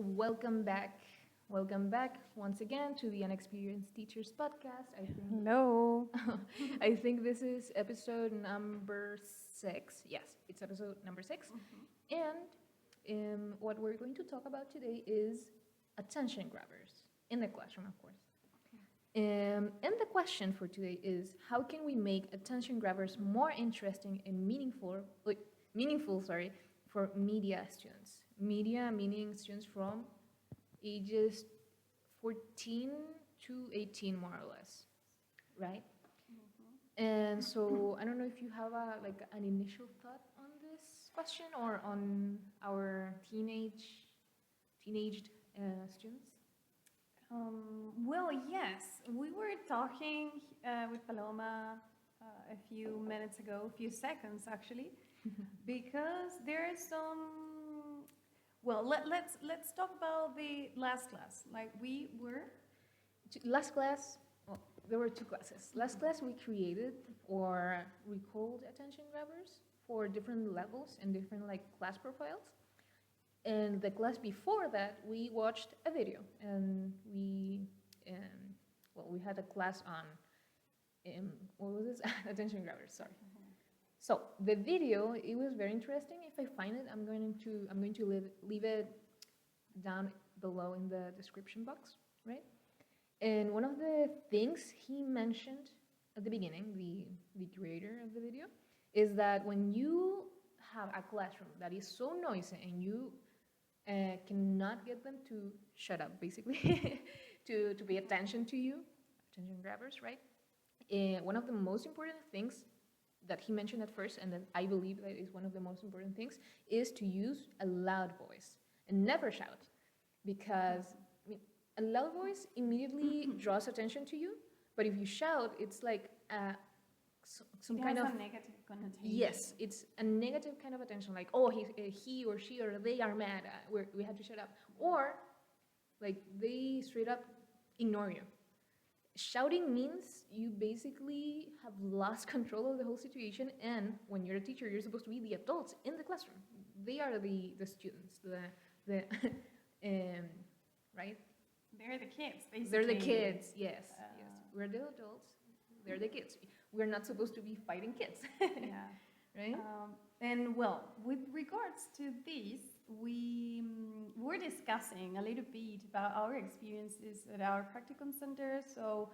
Welcome back. Welcome back once again to the Inexperienced Teachers podcast. Hello. I think this is episode number 6. Yes, it's episode number 6. And what we're going to talk about today is attention grabbers in the classroom, of course. And the question for today is how can we make attention grabbers more interesting and meaningful, for media students? Media meaning students from ages 14 to 18 more or less, right? And so I don't know if you have an initial thought on this question or on our teenaged students. Well, yes, we were talking with Paloma a few minutes ago, a few seconds actually, because there's some. Well, let's talk about the last class. Like we were. Last class, well, there were 2 classes. Last class we created or recalled attention grabbers for different levels and different class profiles. And the class before that, we watched a video, and we had a class on what was this? Attention grabbers. Sorry. So the video, it was very interesting. If I find it, I'm going to leave it down below in the description box, right? And one of the things he mentioned at the beginning, the creator of the video, is that when you have a classroom that is so noisy and you cannot get them to shut up, basically, to pay attention to you, attention grabbers, right? One of the most important things that he mentioned at first, and that I believe that is one of the most important things, is to use a loud voice and never shout, because a loud voice immediately draws attention to you, but if you shout, it's like some it kind has of a negative connotation. yes, it's a negative kind of attention, like he or she or they are mad, we have to shut up, or like they straight up ignore you. Shouting means you basically have lost control of the whole situation, and when you're a teacher, you're supposed to be the adults in the classroom. They are the students, the right? They're the kids, basically. They're the kids. Yes, yes. We're the adults. They're the kids. We're not supposed to be fighting kids. Yeah. Right? And well, with regards to this, we were discussing a little bit about our experiences at our practicum center. So,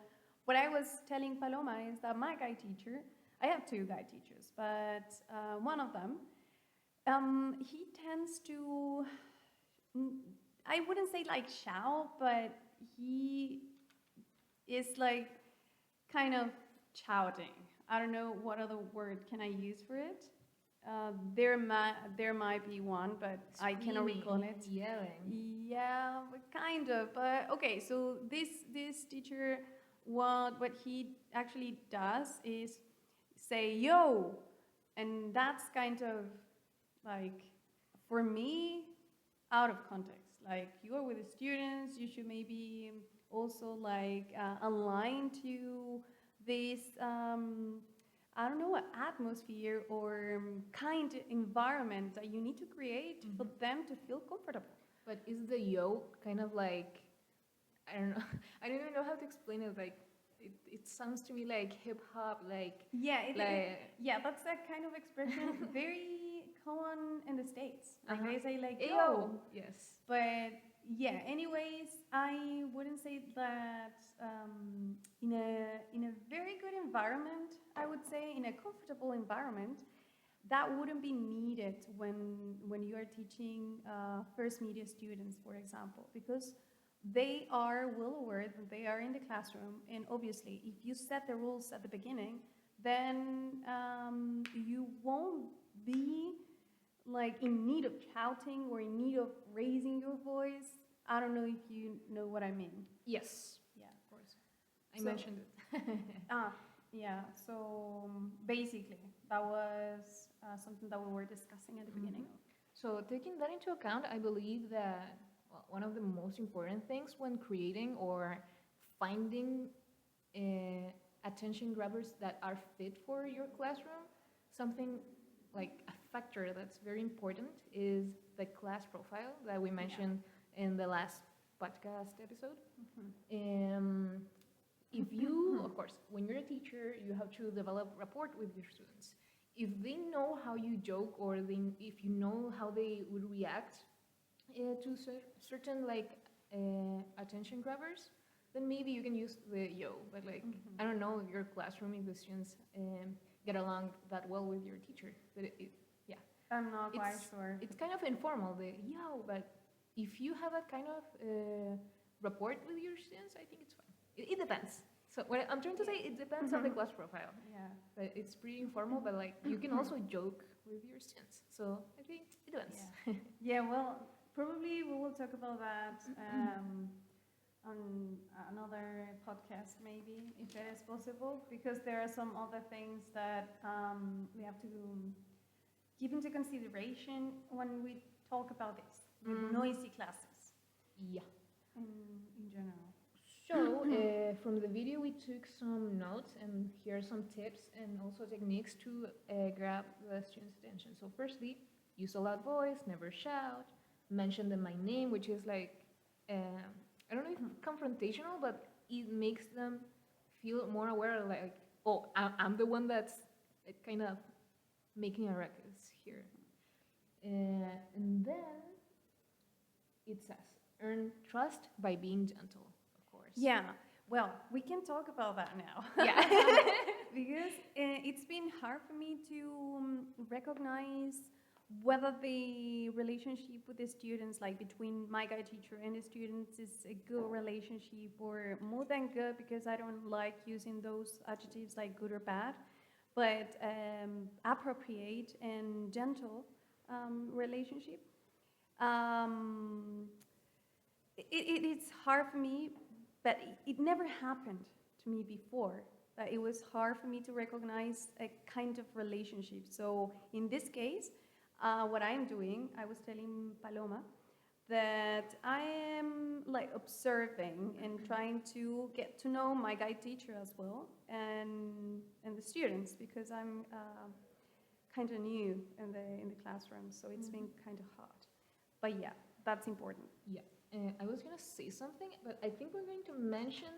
what I was telling Paloma is that my guide teacher, I have 2 guide teachers, but one of them, he tends to, I wouldn't say like shout, but he is like kind of shouting. I don't know what other word can I use for it. There might be one, but I cannot recall it. Yelling. Yeah, kind of. But okay, so this teacher, what he actually does is say yo, and that's kind of like, for me, out of context. Like, you are with the students, you should maybe also like align to this I don't know, atmosphere or kind environment that you need to create for them to feel comfortable. But is the yo kind of like, I don't know, I don't even know how to explain it. Like, it sounds to me like hip hop, like yeah, like that's that kind of expression very common in the States. Like they say like yo. yo, Yes. but yeah. Anyways, I wouldn't say that in a very good environment. I would say in a comfortable environment, that wouldn't be needed when you are teaching first media students, for example, because they are well aware that they are in the classroom, and obviously, if you set the rules at the beginning, then you won't be like in need of shouting or in need of raising your voice. I don't know if you know what I mean. Yes. Yeah, of course. I mentioned it. Yeah. So basically, that was something that we were discussing at the beginning. So taking that into account, I believe that one of the most important things when creating or finding attention grabbers that are fit for your classroom, something like a factor that's very important is the class profile that we mentioned in the last podcast episode. Mhm. If you, of course, when you're a teacher, you have to develop rapport with your students. If they know how you joke, or if you know how they would react to certain like attention grabbers, then maybe you can use the yo. But like, I don't know if your classroom, if the students get along that well with your teacher. But yeah, I'm not quite it's sure. it's kind of informal, the yo. But if you have a kind of rapport with your students, I think it's fine. It depends. So what I'm trying to say, it depends on the class profile. Yeah. But it's pretty informal, but like you can also joke with your students. So I think it depends. Yeah. Yeah, well, probably we will talk about that on another podcast, maybe, if it is possible, because there are some other things that we have to keep into consideration when we talk about this, with noisy classes Yeah. in general. So from the video, we took some notes, and here are some tips and also techniques to grab the students' attention. So firstly, use a loud voice, never shout, mention them by name, which is like, I don't know if confrontational, but it makes them feel more aware of like, oh, I'm the one that's kind of making a ruckus here. And then it says, earn trust by being gentle, of course. Yeah, well, we can talk about that now. Yeah. Because it's been hard for me to recognize whether the relationship with the students, like between my guide teacher and the students, is a good relationship or more than good, because I don't like using those adjectives like good or bad, but appropriate and gentle relationship. It's hard for me, but it never happened to me before. That it was hard for me to recognize a kind of relationship. So in this case, what I'm doing, I was telling Paloma that I am like observing and trying to get to know my guide teacher as well, and the students, because I'm kind of new in the classroom, so it's been kind of hard. But yeah, that's important. Yeah. I was gonna say something, but I think we're going to mention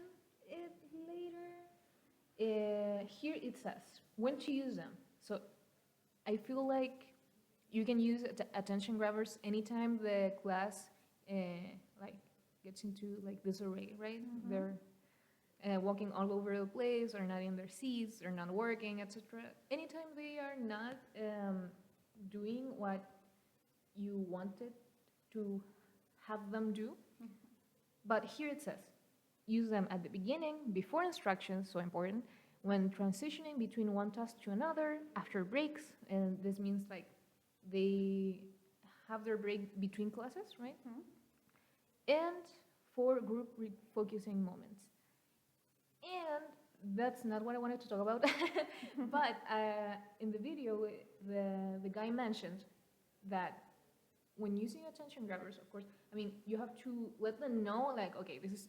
it later. Here it says when to use them. So I feel like you can use attention grabbers anytime the class like gets into like disarray, right? They're walking all over the place, or not in their seats, or not working, etc. Anytime they are not doing what you wanted to have them do. But here it says, use them at the beginning, before instructions, so important, when transitioning between one task to another, after breaks, and this means like they have their break between classes, right? And for group focusing moments. And that's not what I wanted to talk about, but in the video, the guy mentioned that when using attention grabbers, of course, I mean, you have to let them know, like, okay, this is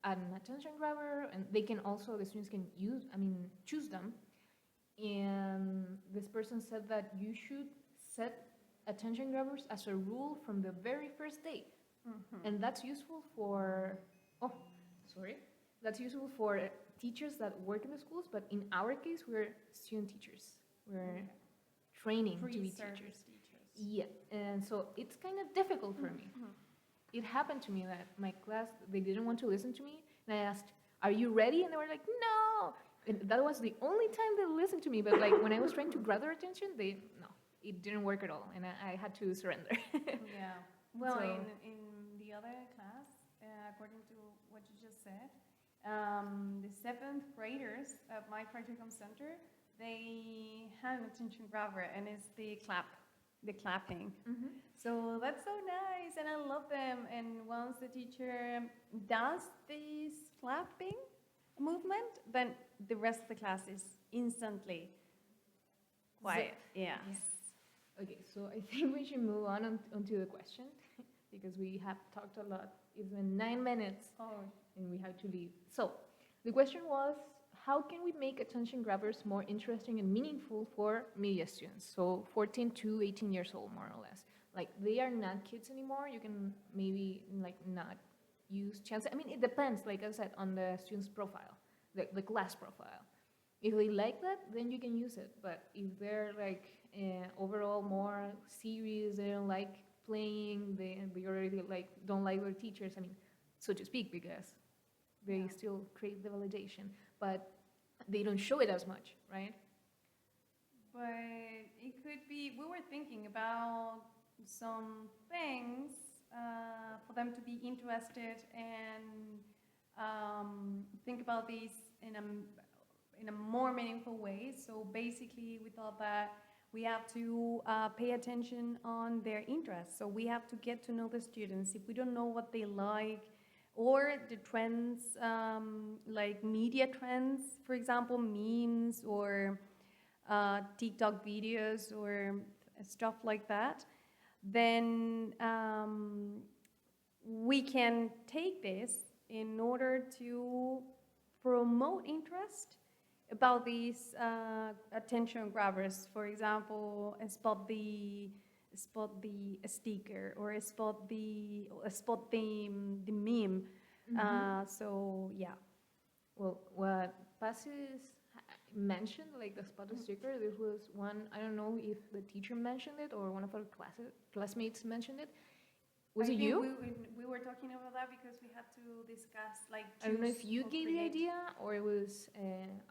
an attention grabber, and they can also, the students can choose them. And this person said that you should set attention grabbers as a rule from the very first day. And that's useful for, that's useful for teachers that work in the schools, but in our case, we're student teachers. We're training to be teachers. Yeah, and so it's kind of difficult for me. It happened to me that my class, they didn't want to listen to me, and I asked, are you ready? And they were like, no. And that was the only time they listened to me, but like when I was trying to grab their attention, no, it didn't work at all, and I had to surrender. Yeah. Well, So- in the other class, according to what you just said, the 7th graders at my practicum center, they had an attention grabber, and it's the clapping. So that's so nice, and I love them. And once the teacher does this clapping movement, then the rest of the class is instantly quiet. Yes. Okay, so I think we should move on onto the question, because we have talked a lot. It's been 9 minutes, Oh. and we have to leave. So the question was, how can we make attention grabbers more interesting and meaningful for media students? So 14 to 18 years old, more or less. like they are not kids anymore. You can maybe like not use chance. I mean, it depends, like I said, on the student's profile, the class profile. If they like that, then you can use it. But if they're like overall more serious, they don't like playing, they already like don't like their teachers. I mean, so to speak, because they still crave the validation, but they don't show it as much, right? But it could be, we were thinking about some things for them to be interested and think about these in a more meaningful way. So basically, we thought that we have to pay attention on their interests. So we have to get to know the students. If we don't know what they like, or the trends, like media trends, for example, memes or TikTok videos or stuff like that, then we can take this in order to promote interest about these attention grabbers. For example, spot the sticker or spot the meme. So yeah. Well, what Passes mentioned, like the spotted sticker, this was one, I don't know if the teacher mentioned it or one of our classmates mentioned it. Was it you? We were talking about that because we had to discuss, like, I don't know if you gave the idea or it was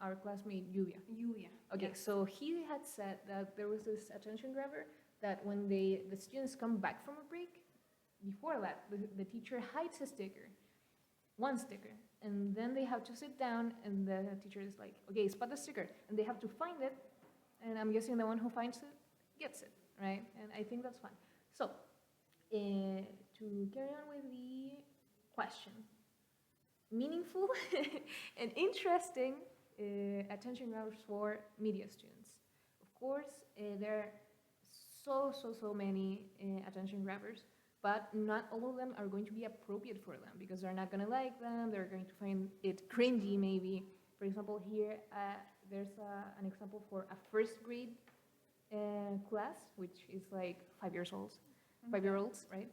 our classmate Lluvia. Okay, yes. so he had said that there was this attention grabber that when the students come back from a break, before that, the teacher hides a sticker, one sticker, and then they have to sit down and the teacher is like, okay, spot the sticker, and they have to find it, and I'm guessing the one who finds it gets it, right? And I think that's fun. So, to carry on with the question, meaningful and interesting attention grabbers for media students. Of course, there are so many attention grabbers, but not all of them are going to be appropriate for them because they're not going to like them. They're going to find it cringy, maybe. For example, here there's an example for a first grade class, which is like 5 years old, 5-year-olds, right?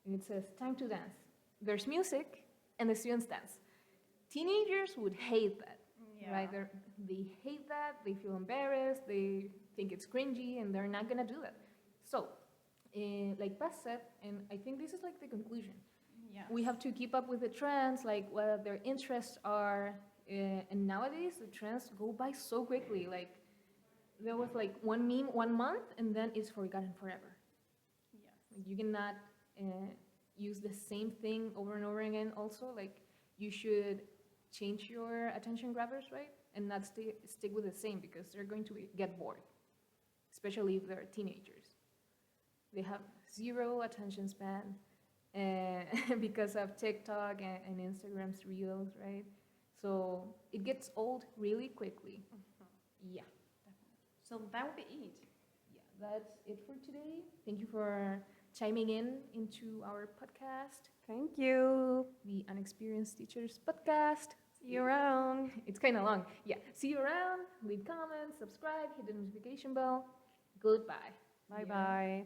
And it says, time to dance. There's music, and the students dance. Teenagers would hate that, right? They hate that, they feel embarrassed, they think it's cringy, and they're not gonna do that. So, like Beth said, and I think this is like the conclusion, we have to keep up with the trends, like what their interests are, and nowadays the trends go by so quickly. Like, there was like one meme 1 month, and then it's forgotten forever. You cannot use the same thing over and over again also. Like, you should change your attention grabbers, right? And not stick with the same because they're going to get bored, especially if they're teenagers. They have zero attention span because of TikTok and Instagram's reels, right? So it gets old really quickly. Yeah. So that would be it. Yeah, that's it for today. Thank you for chiming in into our podcast. Thank you. The Inexperienced Teachers podcast. See you around. It's kind of long. Yeah. See you around. Leave comments, subscribe, hit the notification bell. Goodbye. Bye-bye.